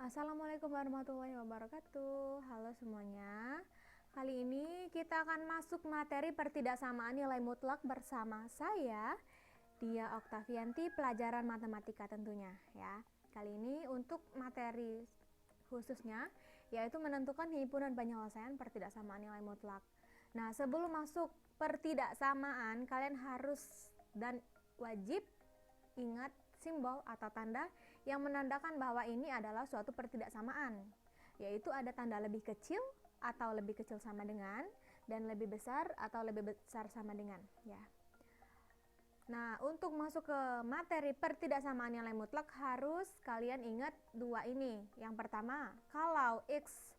Assalamualaikum warahmatullahi wabarakatuh. Halo semuanya. Kali ini kita akan masuk materi pertidaksamaan nilai mutlak bersama saya, Dia Oktavianti, pelajaran matematika tentunya ya. Kali ini untuk materi khususnya yaitu menentukan himpunan penyelesaian pertidaksamaan nilai mutlak. Nah, sebelum masuk pertidaksamaan, kalian harus dan wajib ingat simbol atau tanda yang menandakan bahwa ini adalah suatu pertidaksamaan, yaitu ada tanda lebih kecil atau lebih kecil sama dengan, dan lebih besar atau lebih besar sama dengan ya. Nah, untuk masuk ke materi pertidaksamaan nilai mutlak harus kalian ingat dua ini. Yang pertama, kalau X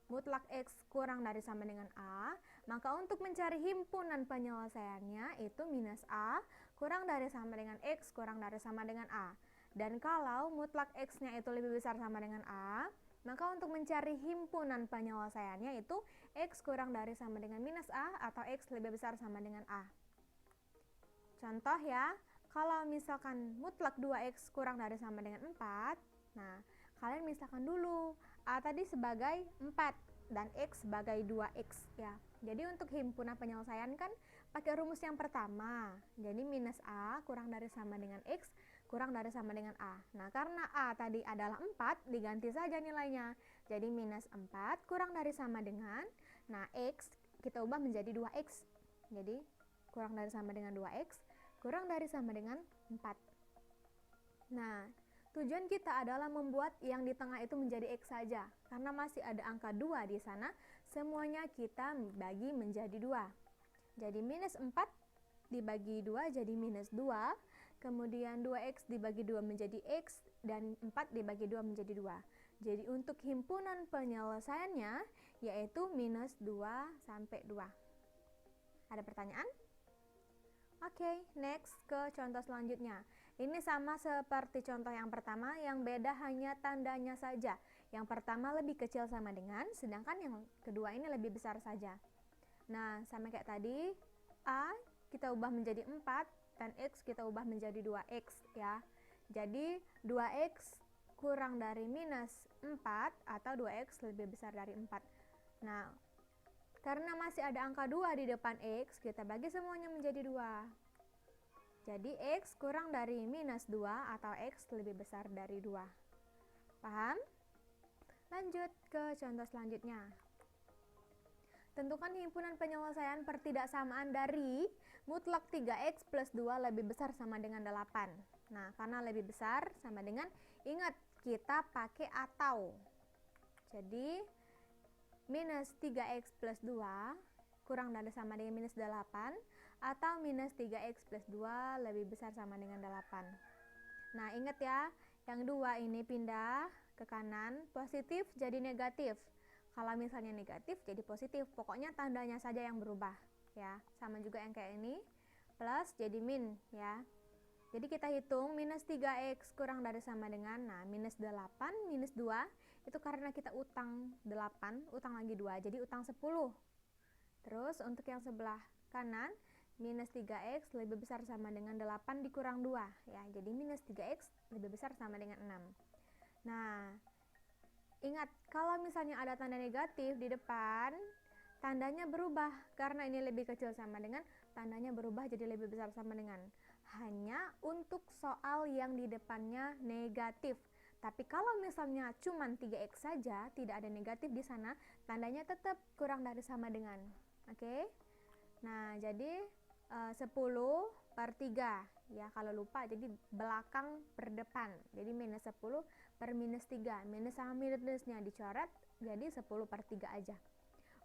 mutlak X kurang dari sama dengan A, maka untuk mencari himpunan penyelesaiannya itu minus A kurang dari sama dengan X kurang dari sama dengan A. Dan kalau mutlak X-nya itu lebih besar sama dengan A, maka untuk mencari himpunan penyelesaiannya itu X kurang dari sama dengan minus A atau X lebih besar sama dengan A. Contoh ya, kalau misalkan mutlak 2X kurang dari sama dengan 4, nah kalian misalkan dulu A tadi sebagai 4 dan X sebagai 2X ya. Jadi untuk himpunan penyelesaian kan pakai rumus yang pertama. Jadi minus A kurang dari sama dengan X kurang dari sama dengan A. Nah karena A tadi adalah 4, diganti saja nilainya. Jadi minus 4 kurang dari sama dengan, nah X kita ubah menjadi 2X. Jadi kurang dari sama dengan 2X, kurang dari sama dengan 4. Nah, tujuan kita adalah membuat yang di tengah itu menjadi X saja. Karena masih ada angka 2 di sana, semuanya kita bagi menjadi 2. Jadi minus 4 dibagi 2 jadi minus 2, kemudian 2X dibagi 2 menjadi X, dan 4 dibagi 2 menjadi 2. Jadi untuk himpunan penyelesaiannya yaitu minus 2 sampai 2. Ada pertanyaan? Oke, next ke contoh selanjutnya. Ini sama seperti contoh yang pertama, yang beda hanya tandanya saja. Yang pertama lebih kecil sama dengan, sedangkan yang kedua ini lebih besar saja. Nah, sama kayak tadi, A kita ubah menjadi 4 dan X kita ubah menjadi 2X ya. Jadi 2X kurang dari minus 4 atau 2X lebih besar dari 4. Nah, karena masih ada angka 2 di depan X, kita bagi semuanya menjadi 2. Jadi X kurang dari minus 2 atau X lebih besar dari 2. Paham? Lanjut ke contoh selanjutnya. Tentukan himpunan penyelesaian pertidaksamaan dari mutlak 3X plus 2 lebih besar sama dengan 8. Nah, karena lebih besar sama dengan, ingat kita pakai atau. Jadi minus 3X plus 2 kurang dari sama dengan minus 8 atau minus 3X plus 2 lebih besar sama dengan 8. Nah ingat ya, yang 2 ini pindah ke kanan, positif jadi negatif. Kalau misalnya negatif jadi positif, pokoknya tandanya saja yang berubah ya. Sama juga yang kayak ini, plus jadi min ya. Jadi kita hitung minus 3X kurang dari sama dengan, nah minus 8 minus 2 itu karena kita utang 8, utang lagi 2, jadi utang 10. Terus untuk yang sebelah kanan, minus 3X lebih besar sama dengan 8 dikurang 2 ya. Jadi minus 3X lebih besar sama dengan 6. Nah, ingat kalau misalnya ada tanda negatif di depan, tandanya berubah karena ini lebih kecil sama dengan, tandanya berubah jadi lebih besar sama dengan. Hanya untuk soal yang di depannya negatif. Tapi kalau misalnya cuma 3X saja, tidak ada negatif di sana, tandanya tetap kurang dari sama dengan. Oke? Nah, jadi 10/3 ya, kalau lupa jadi belakang per depan. Jadi minus 10 per minus 3. Minus sama minusnya dicoret jadi 10/3 aja.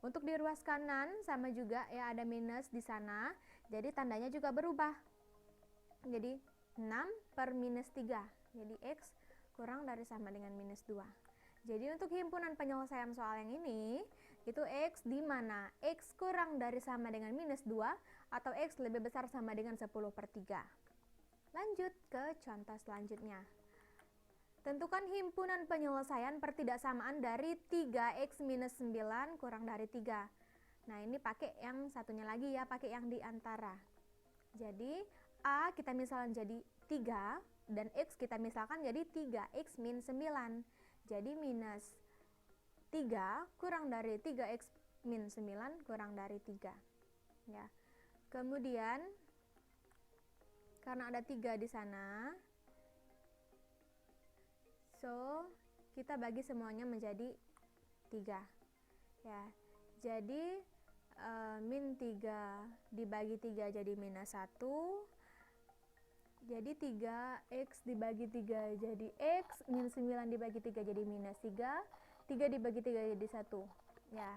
Untuk di ruas kanan sama juga ya, ada minus di sana. Jadi tandanya juga berubah. Jadi 6 per minus 3. Jadi X kurang dari sama dengan minus 2. Jadi untuk himpunan penyelesaian soal yang ini, itu X di mana X kurang dari sama dengan minus 2 atau X lebih besar sama dengan 10/3. Lanjut ke contoh selanjutnya. Tentukan himpunan penyelesaian pertidaksamaan dari 3X minus 9 kurang dari 3. Nah ini pakai yang satunya lagi ya, pakai yang di antara. Jadi A kita misalkan jadi 3 dan X kita misalkan jadi 3X min 9. Jadi minus 3 kurang dari 3x min 9 kurang dari 3. Ya. Kemudian karena ada 3 di sana, so kita bagi semuanya menjadi 3. Ya. Jadi min 3 dibagi 3 jadi minus 1. Jadi 3x dibagi 3 jadi x, min 9 dibagi 3 jadi minus 3, 3 dibagi 3 jadi 1. Ya.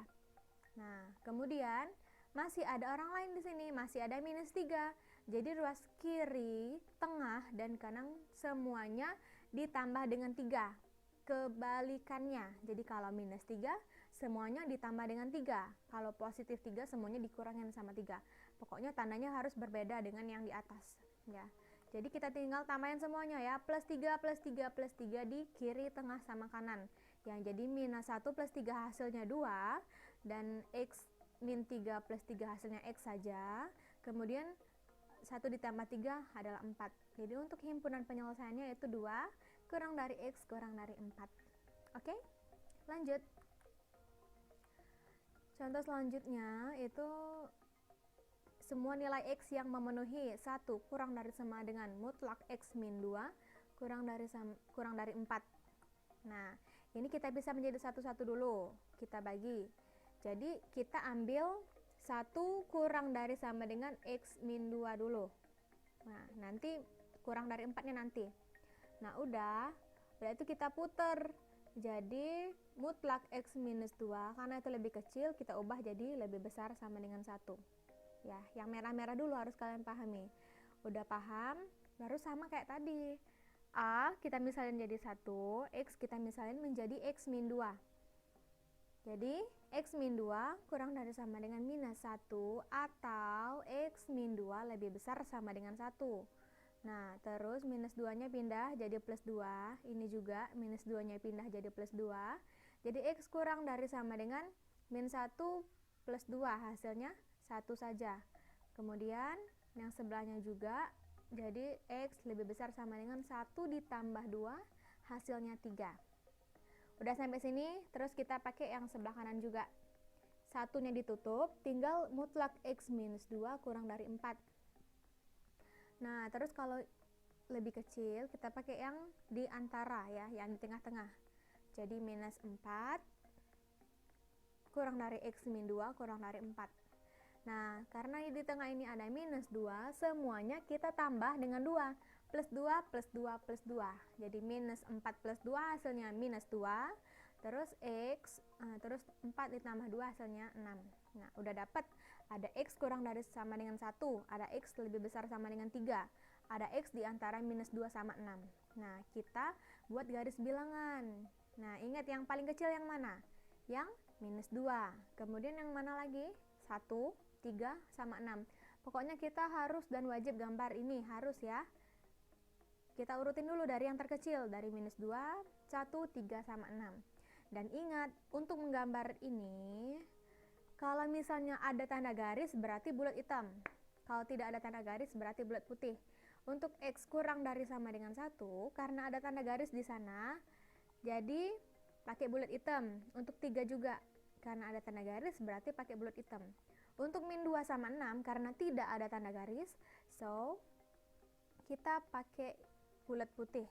Nah, kemudian masih ada orang lain di sini, masih ada minus 3. Jadi ruas kiri, tengah, dan kanan semuanya ditambah dengan 3. Kebalikannya, jadi kalau minus 3 semuanya ditambah dengan 3. Kalau positif 3 semuanya dikurangin sama 3. Pokoknya tandanya harus berbeda dengan yang di atas. Ya. Jadi kita tinggal tambahin semuanya ya, plus 3, plus 3, plus 3 di kiri, tengah, sama kanan. Yang jadi minus 1 plus 3 hasilnya 2, dan x min 3 plus 3 hasilnya x saja. Kemudian 1 ditambah 3 adalah 4. Jadi untuk himpunan penyelesaiannya itu 2 kurang dari x kurang dari 4. Oke, lanjut. Contoh selanjutnya itu semua nilai x yang memenuhi 1 kurang dari sama dengan mutlak x min 2 kurang dari 4. Nah, ini kita bisa menjadi satu-satu dulu. Kita bagi. Jadi kita ambil 1 kurang dari sama dengan x min 2 dulu. Nah, nanti kurang dari 4-nya nanti. Nah, udah itu kita puter. Jadi mutlak x minus 2, karena itu lebih kecil, kita ubah jadi lebih besar sama dengan 1. Ya, yang merah-merah dulu harus kalian pahami. Udah paham? Baru sama kayak tadi. A kita misalin jadi 1, X kita misalin menjadi X min 2. Jadi X min 2 kurang dari sama dengan minus 1 atau X min 2 lebih besar sama dengan 1. Nah, terus minus 2-nya pindah jadi plus 2. Ini juga minus 2-nya pindah jadi plus 2. Jadi X kurang dari sama dengan min 1 plus 2, hasilnya 1 saja. Kemudian yang sebelahnya juga, jadi X lebih besar sama dengan 1 ditambah 2, hasilnya 3. Udah sampai sini, terus kita pakai yang sebelah kanan juga. Satunya ditutup, tinggal mutlak X minus 2 kurang dari 4. Nah, terus kalau lebih kecil, kita pakai yang di antara ya, yang di tengah-tengah. Jadi minus 4 kurang dari X min 2 kurang dari 4. Nah, karena di tengah ini ada minus 2, semuanya kita tambah dengan 2. Plus 2, plus 2, plus 2. Jadi minus 4 plus 2 hasilnya minus 2. Terus X, terus 4 ditambah 2 hasilnya 6. Nah, udah dapat. Ada X kurang dari sama dengan 1. Ada X lebih besar sama dengan 3. Ada X di antara minus 2 sama 6. Nah, kita buat garis bilangan. Nah, ingat yang paling kecil yang mana? Yang minus 2. Kemudian yang mana lagi? 1, 3, sama 6. Pokoknya kita harus dan wajib gambar ini, harus ya. Kita urutin dulu dari yang terkecil, dari minus 2, 1, 3, sama 6. Dan ingat, untuk menggambar ini, kalau misalnya ada tanda garis berarti bulat hitam. Kalau tidak ada tanda garis berarti bulat putih. Untuk X kurang dari sama dengan 1, karena ada tanda garis di sana, jadi pakai bulat hitam. Untuk 3 juga, karena ada tanda garis berarti pakai bulat hitam. Untuk min 2 sama 6 karena tidak ada tanda garis, so kita pakai bulat putih.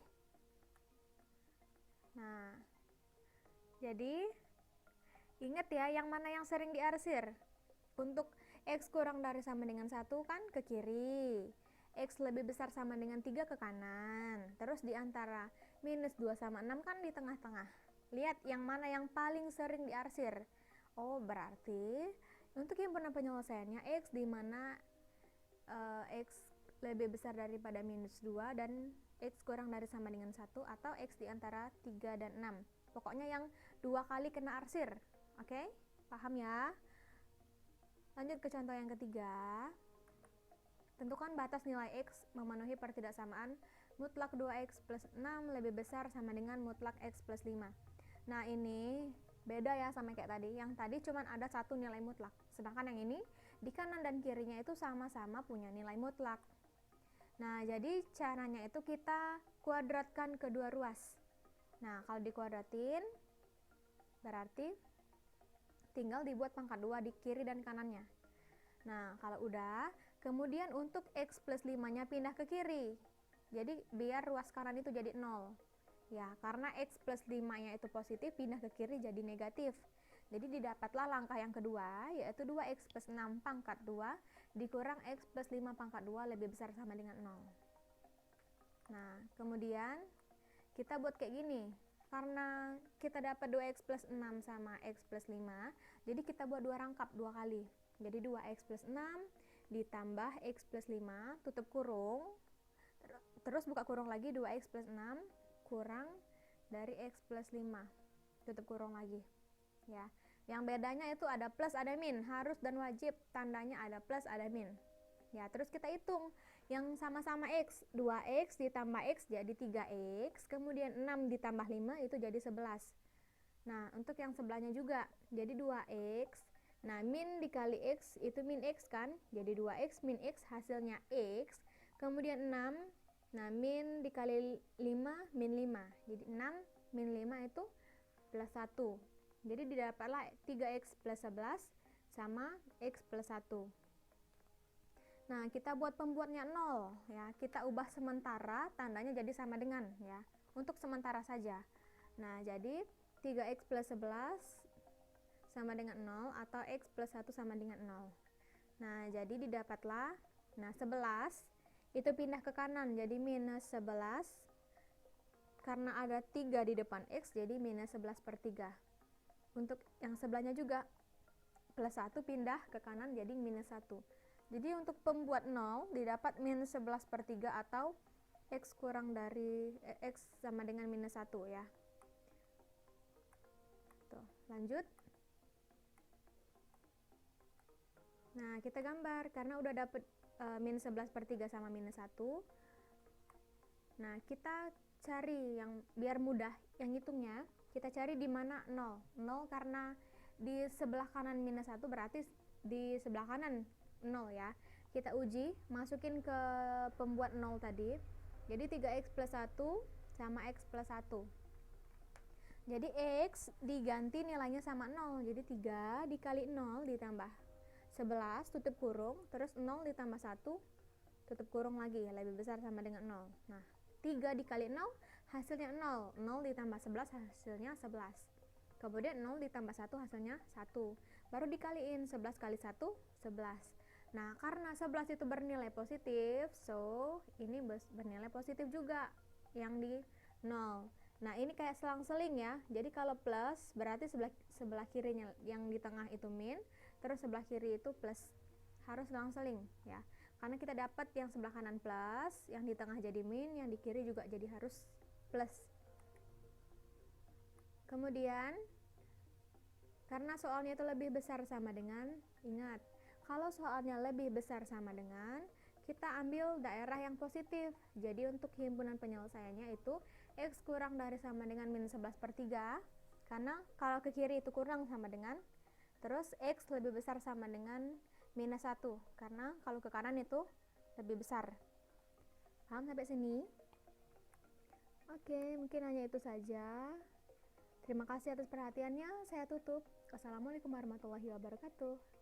Nah, jadi ingat ya, yang mana yang sering diarsir. Untuk X kurang dari sama dengan 1 kan ke kiri, X lebih besar sama dengan 3 ke kanan. Terus di antara minus 2 sama 6 kan di tengah-tengah. Lihat yang mana yang paling sering diarsir. Oh, berarti untuk himpunan penyelesaiannya X di mana X lebih besar daripada minus 2 dan X kurang dari sama dengan 1, atau X di antara 3 dan 6. Pokoknya yang 2 kali kena arsir. Oke? Paham ya? Lanjut ke contoh yang ketiga. Tentukan batas nilai X memenuhi pertidaksamaan mutlak 2X plus 6 lebih besar sama dengan mutlak X plus 5. Nah, ini beda ya sama kayak tadi. Yang tadi cuma ada satu nilai mutlak. Sedangkan yang ini di kanan dan kirinya itu sama-sama punya nilai mutlak. Nah, jadi caranya itu kita kuadratkan kedua ruas. Nah, kalau dikuadratin berarti tinggal dibuat pangkat 2 di kiri dan kanannya. Nah, kalau udah, kemudian untuk X plus 5-nya pindah ke kiri. Jadi, biar ruas kanan itu jadi 0. Ya, karena X plus 5-nya itu positif, pindah ke kiri jadi negatif. Jadi, didapatlah langkah yang kedua, yaitu 2X plus 6 pangkat 2 dikurang X plus 5 pangkat 2 lebih besar sama dengan 0. Nah, kemudian kita buat kayak gini. Karena kita dapat 2x plus 6 sama x plus 5, jadi kita buat dua rangkap dua kali. Jadi 2x plus 6 ditambah x plus 5, tutup kurung, terus buka kurung lagi, 2x plus 6 kurang dari x plus 5, tutup kurung lagi. Ya, yang bedanya itu ada plus ada min, harus dan wajib tandanya ada plus ada min. Ya, terus kita hitung yang sama-sama X, 2X ditambah X jadi 3X, kemudian 6 ditambah 5 itu jadi 11. Nah, untuk yang sebelahnya juga, jadi 2X, nah min dikali X itu min X kan, jadi 2X min X hasilnya X, kemudian 6, nah min dikali 5 min 5, jadi 6 min 5 itu plus 1. Jadi didapatlah 3X plus 11 sama X plus 1. Nah, kita buat pembuatnya 0 ya. Kita ubah sementara tandanya jadi sama dengan ya. Untuk sementara saja. Nah, jadi 3x plus 11 sama dengan 0 atau x plus 1 sama dengan 0. Nah, jadi didapatlah 11 itu pindah ke kanan jadi minus 11. Karena ada 3 di depan x jadi minus 11 per 3. Untuk yang sebelahnya juga plus 1 pindah ke kanan jadi minus 1. Jadi untuk pembuat 0 didapat minus 11 per 3 atau X kurang dari X sama dengan minus 1 ya. Tuh, lanjut. Nah, kita gambar karena udah dapet minus 11 per 3 sama minus 1. Nah, kita cari yang biar mudah yang hitungnya, kita cari di mana 0. 0 karena di sebelah kanan minus 1 berarti di sebelah kanan 0 ya. Kita uji, masukin ke pembuat 0 tadi. Jadi 3x plus 1 sama x plus 1. Jadi x diganti nilainya sama 0. Jadi 3 dikali 0 ditambah 11 tutup kurung, terus 0 ditambah 1 tutup kurung lagi, lebih besar sama dengan 0. Nah, 3 dikali 0 hasilnya 0. 0 ditambah 11 hasilnya 11. Kemudian 0 ditambah 1 hasilnya 1. Baru dikaliin 11 kali 1 11. Nah, karena 11 itu bernilai positif, so ini bernilai positif juga yang di 0. Nah, ini kayak selang-seling ya. Jadi kalau plus berarti sebelah kirinya yang di tengah itu min, terus sebelah kiri itu plus. Harus selang-seling ya. Karena kita dapat yang sebelah kanan plus, yang di tengah jadi min, yang di kiri juga jadi harus plus. Kemudian karena soalnya itu lebih besar sama dengan, ingat, kalau soalnya lebih besar sama dengan, kita ambil daerah yang positif. Jadi untuk himpunan penyelesaiannya itu X kurang dari sama dengan minus 11 per 3. Karena kalau ke kiri itu kurang sama dengan, terus X lebih besar sama dengan minus 1. Karena kalau ke kanan itu lebih besar. Paham sampai sini? Oke, mungkin hanya itu saja. Terima kasih atas perhatiannya. Saya tutup. Wassalamualaikum warahmatullahi wabarakatuh.